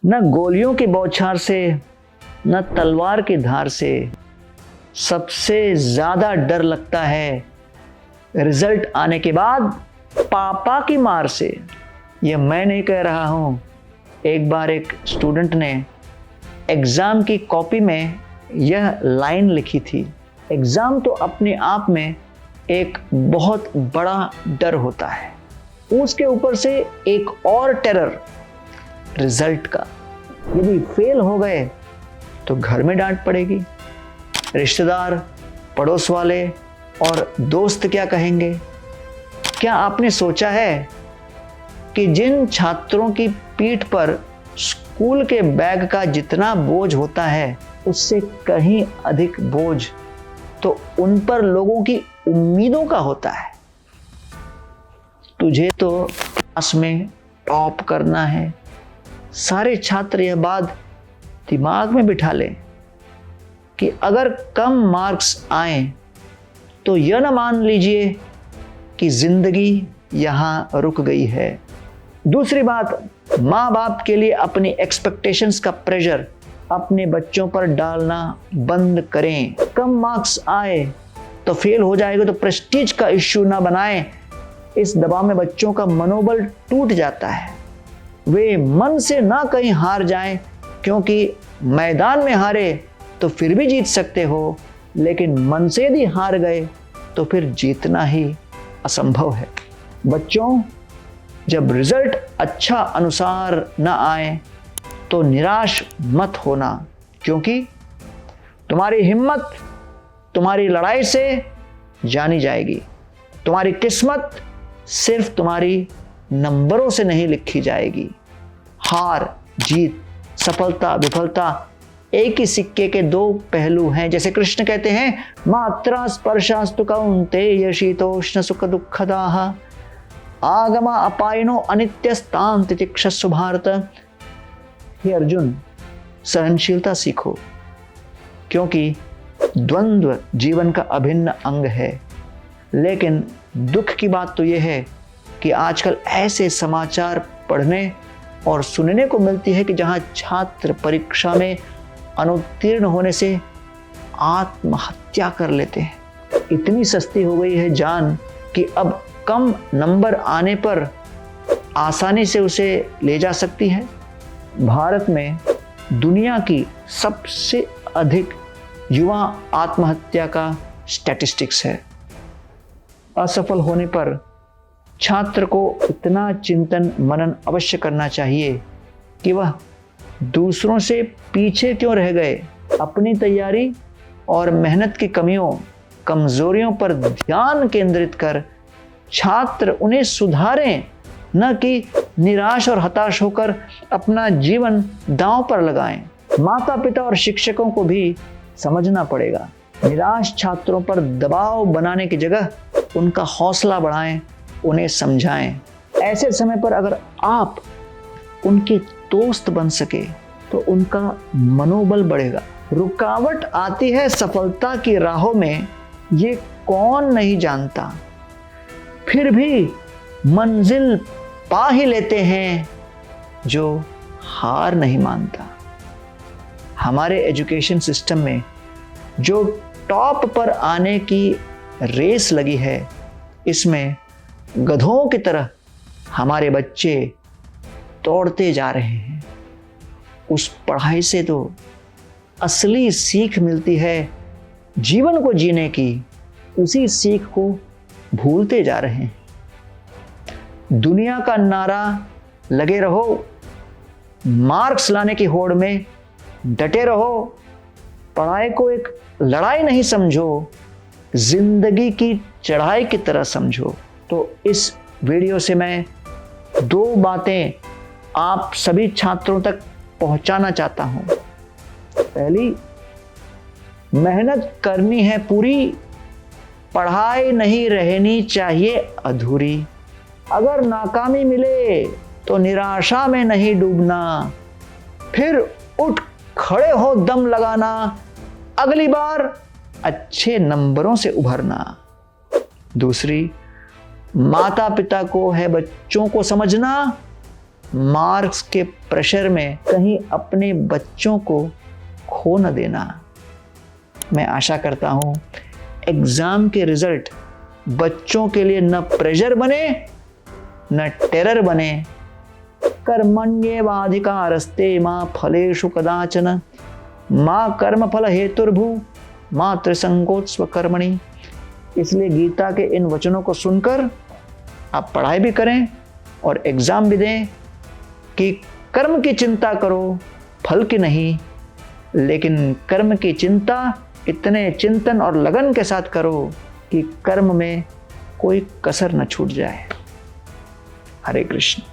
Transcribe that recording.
न गोलियों की बौछार से न तलवार की धार से सबसे ज्यादा डर लगता है रिजल्ट आने के बाद पापा की मार से। यह मैं नहीं कह रहा हूं, एक बार एक स्टूडेंट ने एग्जाम की कॉपी में यह लाइन लिखी थी। एग्जाम तो अपने आप में एक बहुत बड़ा डर होता है, उसके ऊपर से एक और टेरर रिजल्ट का। यदि फेल हो गए तो घर में डांट पड़ेगी, रिश्तेदार, पड़ोस वाले और दोस्त क्या कहेंगे। क्या आपने सोचा है कि जिन छात्रों की पीठ पर स्कूल के बैग का जितना बोझ होता है उससे कहीं अधिक बोझ तो उन पर लोगों की उम्मीदों का होता है। तुझे तो क्लास में टॉप करना है। सारे छात्र यह बात दिमाग में बिठा लें कि अगर कम मार्क्स आए तो यह ना मान लीजिए कि जिंदगी यहां रुक गई है। दूसरी बात, माँ बाप के लिए अपनी एक्सपेक्टेशंस का प्रेशर अपने बच्चों पर डालना बंद करें। कम मार्क्स आए तो फेल हो जाएगा तो प्रेस्टीज का इश्यू ना बनाएं। इस दबाव में बच्चों का मनोबल टूट जाता है। वे मन से ना कहीं हार जाएं, क्योंकि मैदान में हारे तो फिर भी जीत सकते हो, लेकिन मन से यदि हार गए तो फिर जीतना ही असंभव है। बच्चों, जब रिजल्ट अच्छा अनुसार ना आए तो निराश मत होना, क्योंकि तुम्हारी हिम्मत तुम्हारी लड़ाई से जानी जाएगी। तुम्हारी किस्मत सिर्फ तुम्हारी नंबरों से नहीं लिखी जाएगी। हार जीत, सफलता विफलता एक ही सिक्के के दो पहलू हैं। जैसे कृष्ण कहते हैं, मात्रा स्पर्शास्तु कौन्तेय शीतोष्ण सुख दुःखदाः आगमा अपायनो अनित्यस्तां तितिक्षस्व भारत। हे अर्जुन, सहनशीलता सीखो, क्योंकि द्वंद्व जीवन का अभिन्न अंग है। लेकिन दुख की बात तो यह है कि आजकल ऐसे समाचार पढ़ने और सुनने को मिलती है कि जहां छात्र परीक्षा में अनुत्तीर्ण होने से आत्महत्या कर लेते हैं। इतनी सस्ती हो गई है जान कि अब कम नंबर आने पर आसानी से उसे ले जा सकती है। भारत में दुनिया की सबसे अधिक युवा आत्महत्या का स्टैटिस्टिक्स है। असफल होने पर छात्र को इतना चिंतन मनन अवश्य करना चाहिए कि वह दूसरों से पीछे क्यों रह गए। अपनी तैयारी और मेहनत की कमियों कमजोरियों पर ध्यान केंद्रित कर छात्र उन्हें सुधारें, न कि निराश और हताश होकर अपना जीवन दांव पर लगाएं। माता पिता और शिक्षकों को भी समझना पड़ेगा। निराश छात्रों पर दबाव बनाने की जगह उनका हौसला बढ़ाएं, उन्हें समझाएं। ऐसे समय पर अगर आप उनके दोस्त बन सके तो उनका मनोबल बढ़ेगा। रुकावट आती है सफलता की राहों में, ये कौन नहीं जानता। फिर भी मंजिल पा ही लेते हैं जो हार नहीं मानता। हमारे एजुकेशन सिस्टम में जो टॉप पर आने की रेस लगी है, इसमें गधों की तरह हमारे बच्चे दौड़ते जा रहे हैं। उस पढ़ाई से तो असली सीख मिलती है जीवन को जीने की, उसी सीख को भूलते जा रहे हैं। दुनिया का नारा लगे रहो, मार्क्स लाने की होड़ में डटे रहो, पढ़ाई को एक लड़ाई नहीं समझो, जिंदगी की चढ़ाई की तरह समझो। तो इस वीडियो से मैं दो बातें आप सभी छात्रों तक पहुंचाना चाहता हूं। पहली, मेहनत करनी है पूरी, पढ़ाई नहीं रहनी चाहिए अधूरी। अगर नाकामी मिले तो निराशा में नहीं डूबना, फिर उठ खड़े हो दम लगाना, अगली बार अच्छे नंबरों से उभरना। दूसरी, माता पिता को है बच्चों को समझना, मार्क्स के प्रेशर में कहीं अपने बच्चों को खो न देना। मैं आशा करता हूँ एग्ज़ाम के रिजल्ट बच्चों के लिए न प्रेशर बने न टेरर बने। कर्मण्येवाधिकारस्ते मा फलेषु कदाचन माँ कर्मफल हेतुर्भु माँ त्रिसंगोत्स्व कर्मणि। इसलिए गीता के इन वचनों को सुनकर आप पढ़ाई भी करें और एग्जाम भी दें कि कर्म की चिंता करो, फल की नहीं, लेकिन कर्म की चिंता इतने चिंतन और लगन के साथ करो कि कर्म में कोई कसर न छूट जाए। हरे कृष्ण।